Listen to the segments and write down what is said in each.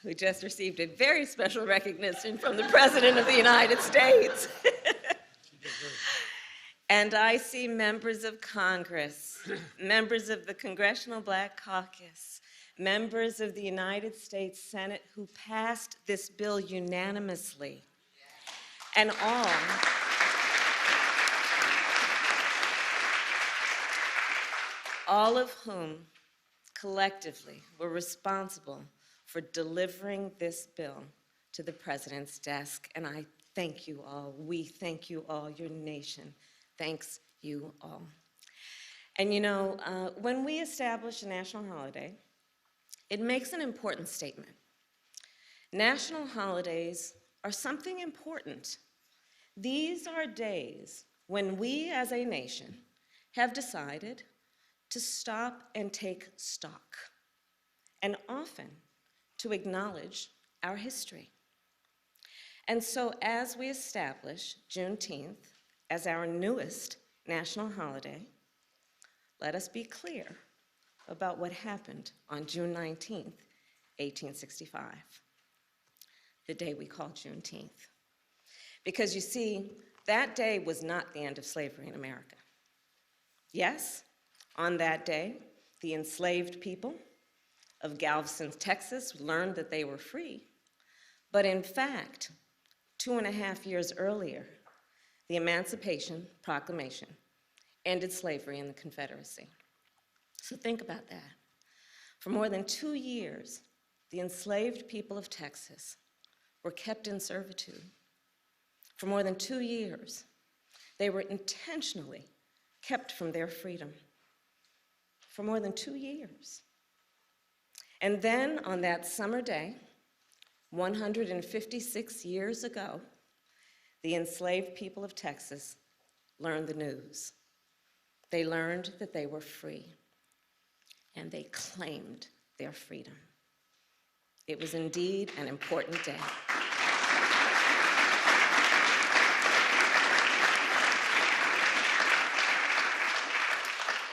who just received a very special recognition from the President of the United States. And I see members of Congress, members of the Congressional Black Caucus, members of the United States Senate who passed this bill unanimously. And all of whom collectively were responsible for delivering this bill to the President's desk. And I thank you all. We thank you all. Your nation thanks you all. And you know, when we establish a national holiday, it makes an important statement. National holidays are something important. These are days when we as a nation have decided to stop and take stock, and often to acknowledge our history. And so as we establish Juneteenth as our newest national holiday, let us be clear about what happened on June 19th, 1865, the day we call Juneteenth. Because you see, that day was not the end of slavery in America. Yes, on that day, the enslaved people of Galveston, Texas, learned that they were free. But in fact, 2.5 years earlier, the Emancipation Proclamation ended slavery in the Confederacy. So think about that. For more than 2 years, the enslaved people of Texas were kept in servitude. For more than 2 years, they were intentionally kept from their freedom. For more than 2 years. And then on that summer day, 156 years ago, the enslaved people of Texas learned the news. They learned that they were free, and they claimed their freedom. It was indeed an important day.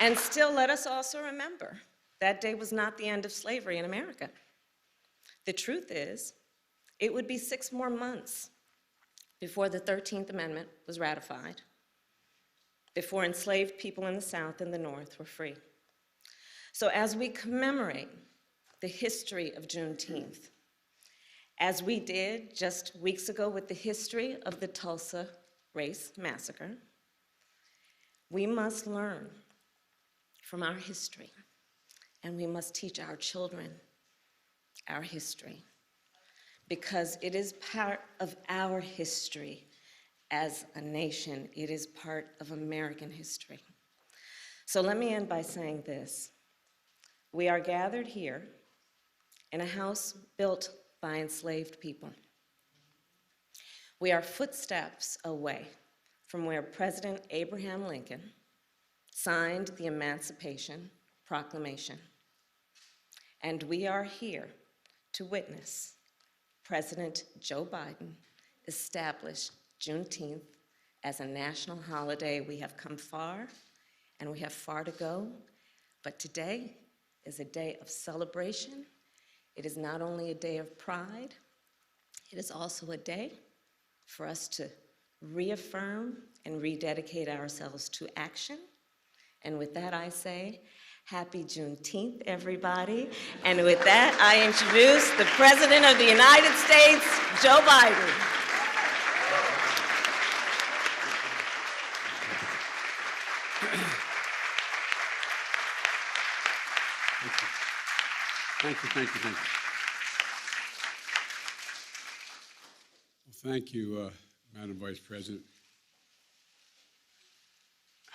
And still, let us also remember, that day was not the end of slavery in America. The truth is, it would be 6 more months before the 13th Amendment was ratified, before enslaved people in the South and the North were free. So as we commemorate the history of Juneteenth, as we did just weeks ago with the history of the Tulsa Race Massacre, we must learn from our history, and we must teach our children our history, because it is part of our history as a nation. It is part of American history. So let me end by saying this. We are gathered here in a house built by enslaved people. We are footsteps away from where President Abraham Lincoln signed the Emancipation Proclamation. And we are here to witness President Joe Biden establish Juneteenth as a national holiday. We have come far, and we have far to go, but today is a day of celebration. It is not only a day of pride, it is also a day for us to reaffirm and rededicate ourselves to action. And with that, I say, happy Juneteenth, everybody. And with that, I introduce the President of the United States, Joe Biden. Thank you. Well, thank you, Madam Vice President.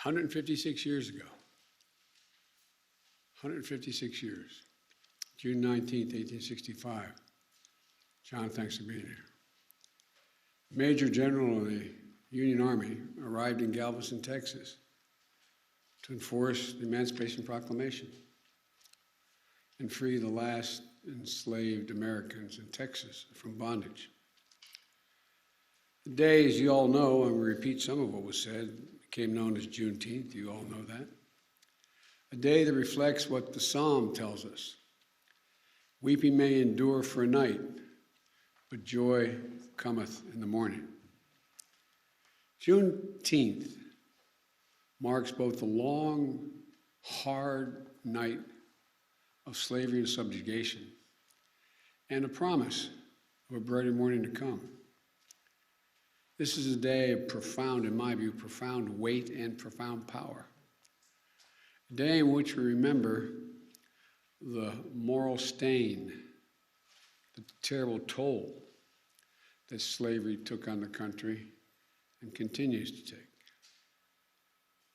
156 years ago, 156 years, June 19th, 1865. John, thanks for being here. Major General of the Union Army arrived in Galveston, Texas to enforce the Emancipation Proclamation and free the last enslaved Americans in Texas from bondage. The day, as you all know, and we repeat some of what was said, became known as Juneteenth. You all know that. A day that reflects what the Psalm tells us. Weeping may endure for a night, but joy cometh in the morning. Juneteenth marks both the long, hard night of slavery and subjugation and a promise of a brighter morning to come. This is a day of profound, in my view, profound weight and profound power. A day in which we remember the moral stain, the terrible toll that slavery took on the country and continues to take.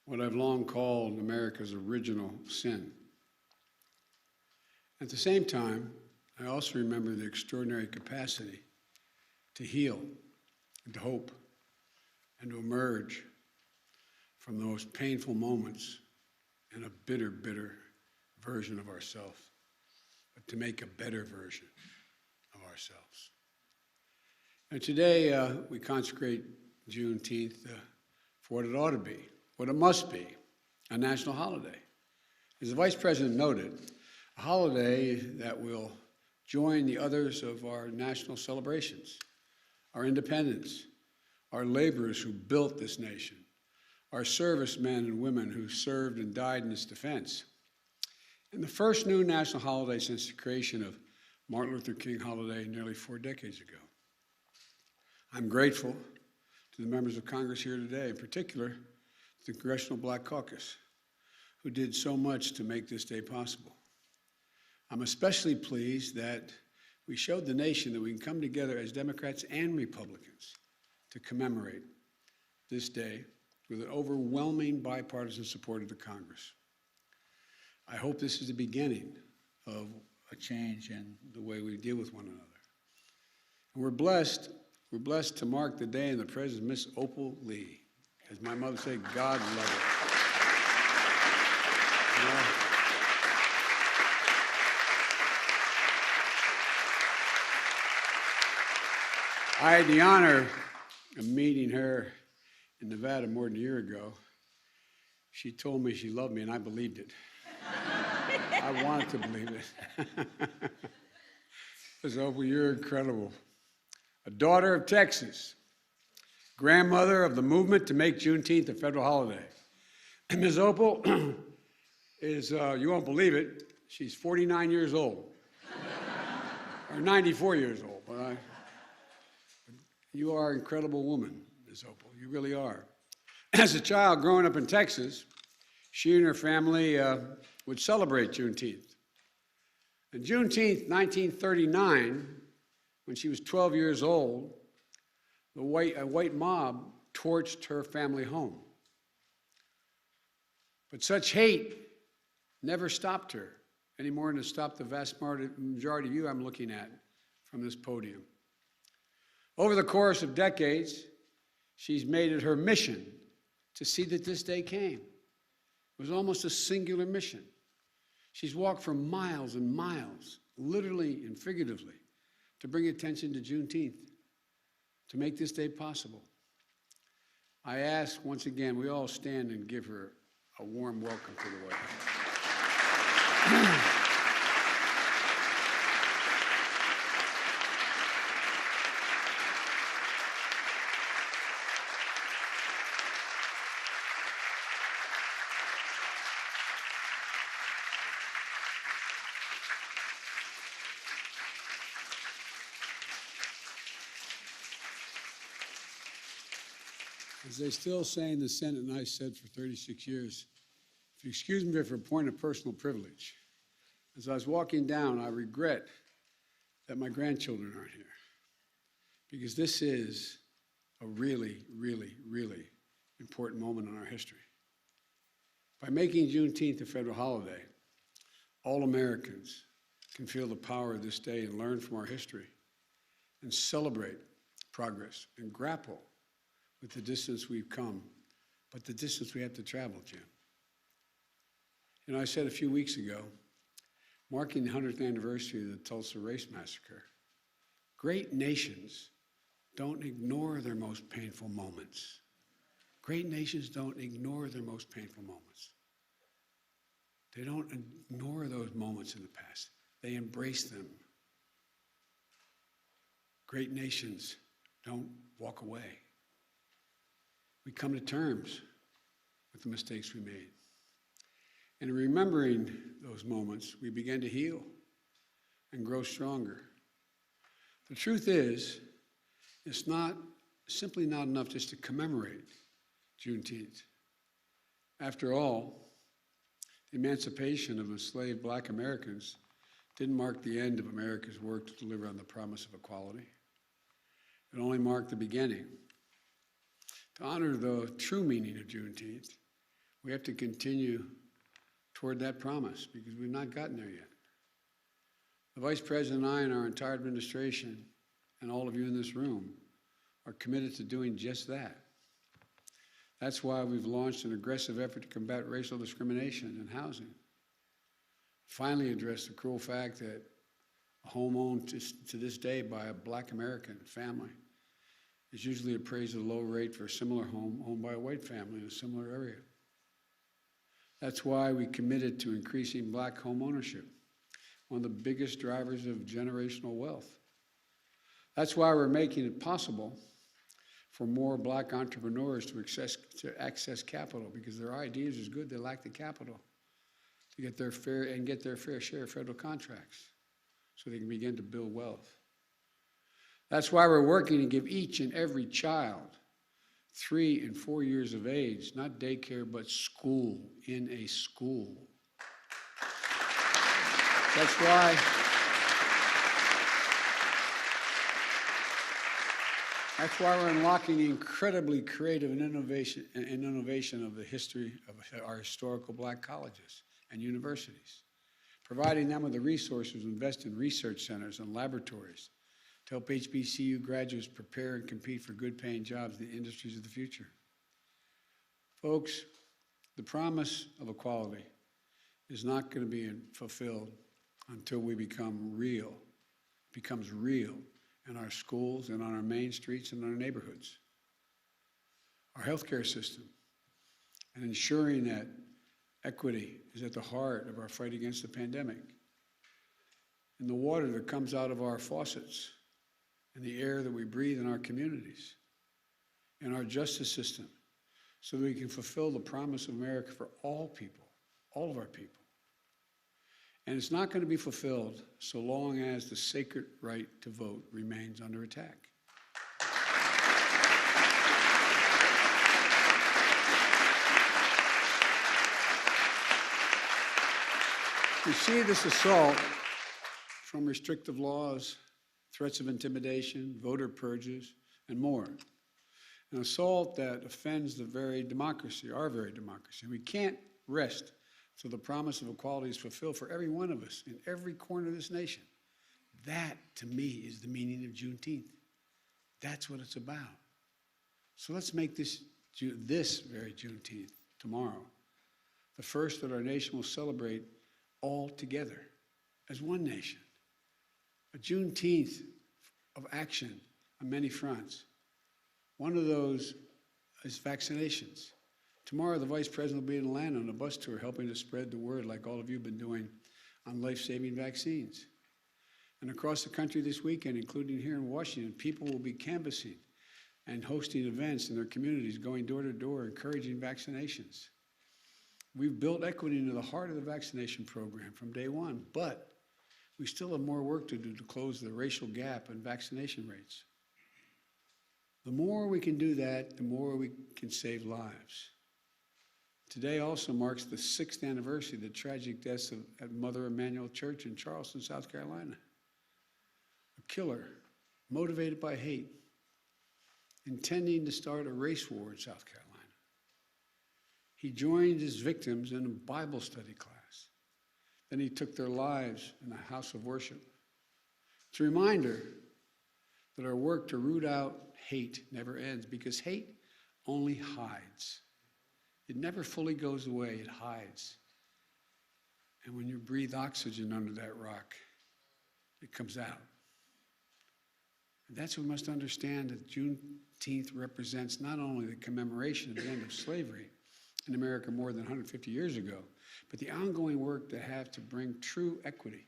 What I've long called America's original sin. At the same time, I also remember the extraordinary capacity to heal and to hope and to emerge from the most painful moments in a bitter, bitter version of ourselves, but to make a better version of ourselves. And today we consecrate Juneteenth for what it ought to be, what it must be, a national holiday. As the Vice President noted, a holiday that will join the others of our national celebrations, our independence, our laborers who built this nation, our servicemen and women who served and died in its defense, and the first new national holiday since the creation of Martin Luther King holiday nearly 4 decades ago. I'm grateful to the members of Congress here today, in particular the Congressional Black Caucus, who did so much to make this day possible. I'm especially pleased that we showed the nation that we can come together as Democrats and Republicans to commemorate this day with an overwhelming bipartisan support of the Congress. I hope this is the beginning of a change in the way we deal with one another. And we're blessed to mark the day in the presence of Miss Opal Lee. As my mother said, God love her. You know, I had the honor of meeting her in Nevada more than a year ago. She told me she loved me, and I believed it. I wanted to believe it. Ms. Opal, you're incredible. A daughter of Texas, grandmother of the movement to make Juneteenth a federal holiday. And Ms. Opal is, you won't believe it, she's 49 years old. Or 94 years old. But you are an incredible woman, Ms. Opal. You really are. As a child growing up in Texas, she and her family would celebrate Juneteenth. And Juneteenth, 1939, when she was 12 years old, a white mob torched her family home. But such hate never stopped her, any more than it stopped the vast majority of you I'm looking at from this podium. Over the course of decades, she's made it her mission to see that this day came. It was almost a singular mission. She's walked for miles and miles, literally and figuratively, to bring attention to Juneteenth, to make this day possible. I ask once again, we all stand and give her a warm welcome to the White House. As they still say in the Senate, and I said for 36 years, if you excuse me for a point of personal privilege, as I was walking down, I regret that my grandchildren aren't here, because this is a really, really, really important moment in our history. By making Juneteenth a federal holiday, all Americans can feel the power of this day and learn from our history and celebrate progress and grapple with the distance we've come, but the distance we have to travel, Jim. You know, I said a few weeks ago, marking the 100th anniversary of the Tulsa Race Massacre, great nations don't ignore their most painful moments. Great nations don't ignore their most painful moments. They don't ignore those moments in the past. They embrace them. Great nations don't walk away. We come to terms with the mistakes we made. And in remembering those moments, we begin to heal and grow stronger. The truth is, it's simply not enough just to commemorate Juneteenth. After all, the emancipation of enslaved Black Americans didn't mark the end of America's work to deliver on the promise of equality. It only marked the beginning. To honor the true meaning of Juneteenth, we have to continue toward that promise because we've not gotten there yet. The Vice President and I and our entire administration and all of you in this room are committed to doing just that. That's why we've launched an aggressive effort to combat racial discrimination in housing. Finally address the cruel fact that a home owned to this day by a Black American family is usually appraised at a low rate for a similar home owned by a white family in a similar area. That's why we committed to increasing Black home ownership, one of the biggest drivers of generational wealth. That's why we're making it possible for more Black entrepreneurs to access capital, because their ideas is good, they lack the capital to get their fair share of federal contracts so they can begin to build wealth. That's why we're working to give each and every child 3 and 4 years of age, not daycare, but school in a school. That's why we're unlocking the incredibly creative and innovation of the history of our historical Black colleges and universities, providing them with the resources to invest in research centers and laboratories to help HBCU graduates prepare and compete for good-paying jobs in the industries of the future. Folks, the promise of equality is not going to be fulfilled until we becomes real in our schools and on our main streets and in our neighborhoods. Our healthcare system, and ensuring that equity is at the heart of our fight against the pandemic. And the water that comes out of our faucets, and the air that we breathe in our communities, and our justice system, so that we can fulfill the promise of America for all people, all of our people. And it's not going to be fulfilled so long as the sacred right to vote remains under attack. We see this assault from restrictive laws, threats of intimidation, voter purges, and more. An assault that offends the very democracy, our very democracy. We can't rest till the promise of equality is fulfilled for every one of us in every corner of this nation. That, to me, is the meaning of Juneteenth. That's what it's about. So let's make this very Juneteenth, tomorrow, the first that our nation will celebrate all together as one nation. A Juneteenth of action on many fronts. One of those is vaccinations. Tomorrow, the Vice President will be in Atlanta on a bus tour helping to spread the word like all of you have been doing on life-saving vaccines. And across the country this weekend, including here in Washington, people will be canvassing and hosting events in their communities, going door to door, encouraging vaccinations. We've built equity into the heart of the vaccination program from day one, but we still have more work to do to close the racial gap in vaccination rates. The more we can do that, the more we can save lives. Today also marks the 6th anniversary of the tragic deaths at Mother Emanuel Church in Charleston, South Carolina. A killer, motivated by hate, intending to start a race war in South Carolina. He joined his victims in a Bible study class. Then he took their lives in a house of worship. It's a reminder that our work to root out hate never ends, because hate only hides. It never fully goes away, it hides. And when you breathe oxygen under that rock, it comes out. And that's what we must understand, that Juneteenth represents not only the commemoration of the end of slavery in America more than 150 years ago, but the ongoing work to have to bring true equity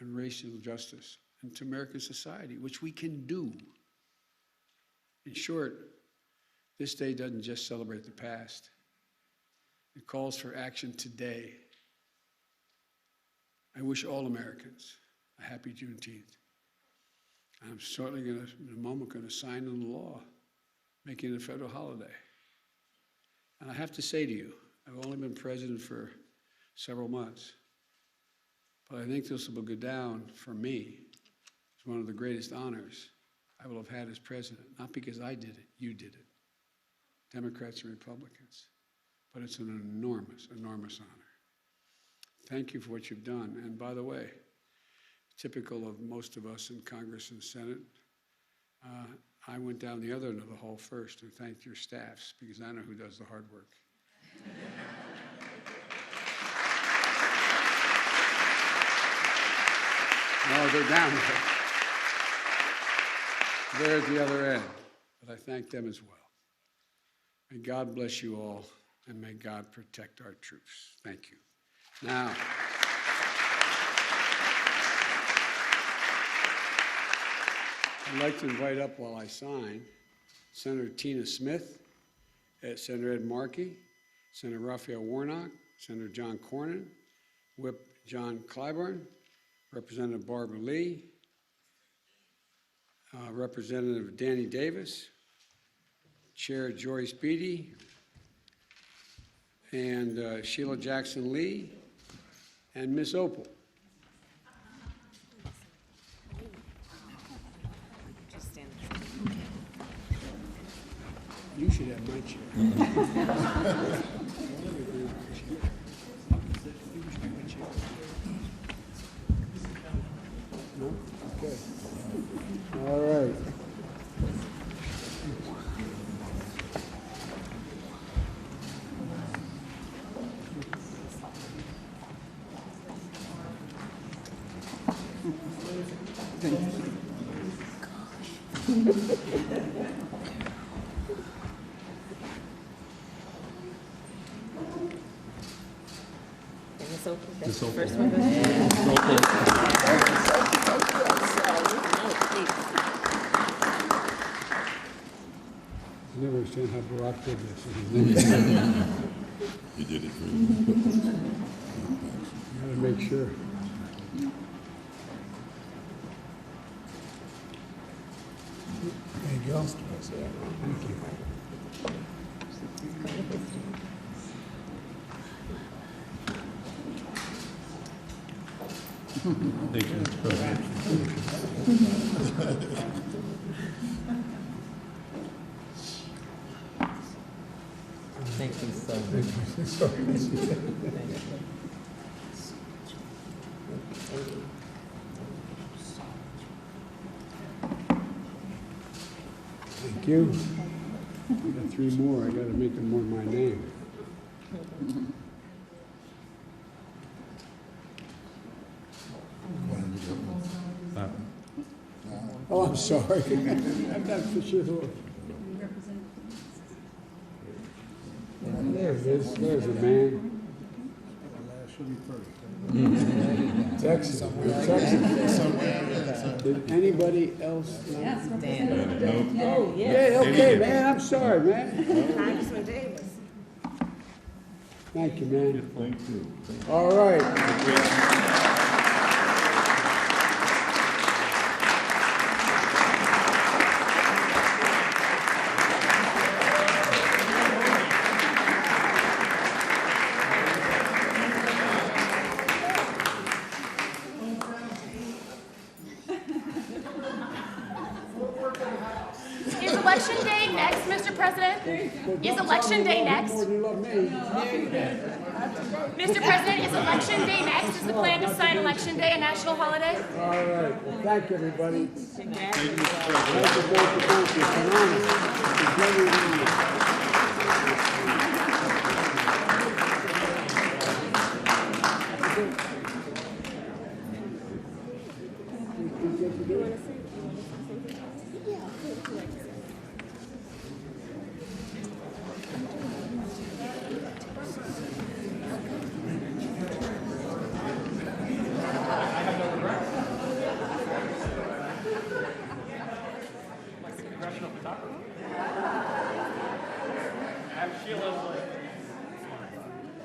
and racial justice into American society, which we can do. In short, this day doesn't just celebrate the past. It calls for action today. I wish all Americans a happy Juneteenth. I'm certainly in a moment, going to sign into law, making it a federal holiday. And I have to say to you, I've only been president for several months, but I think this will go down for me as one of the greatest honors I will have had as president. Not because I did it, you did it, Democrats and Republicans. But it's an enormous, enormous honor. Thank you for what you've done. And by the way, typical of most of us in Congress and Senate, I went down the other end of the hall first and thanked your staffs because I know who does the hard work. No, they're down there. They're at the other end, but I thank them as well. May God bless you all, and may God protect our troops. Thank you. Now, I'd like to invite up while I sign Senator Tina Smith, Senator Ed Markey, Senator Raphael Warnock, Senator John Cornyn, Whip John Clyburn, Representative Barbara Lee, Representative Danny Davis, Chair Joyce Beatty, and Sheila Jackson Lee, and Miss Opal. You should have my chair. No? Okay. All right. This first one goes in. I never understand how Barack did this. You did it for me. Gotta make sure. There you go. Thank you. Thank you, Mr. President. Thank you so Thank you. I got three more. I got to make them more my name. Oh, I'm sorry. I'm not for sure. There it is. There's a man. Texas. Texas. Did anybody else? Oh, yeah. Yeah, okay, man. I'm sorry, man. Congressman Davis. Thank you, man. Thank you. All right. Is Election Day next, Mr. President? Is Election Day next? Mr. President, is Election Day next? Is the plan to sign Election Day a national holiday? All right. Well, thank you, everybody. Thank you, Mr. Thank President. you. It's an honor. It's very honor. professional photographer. I'm Sheila's like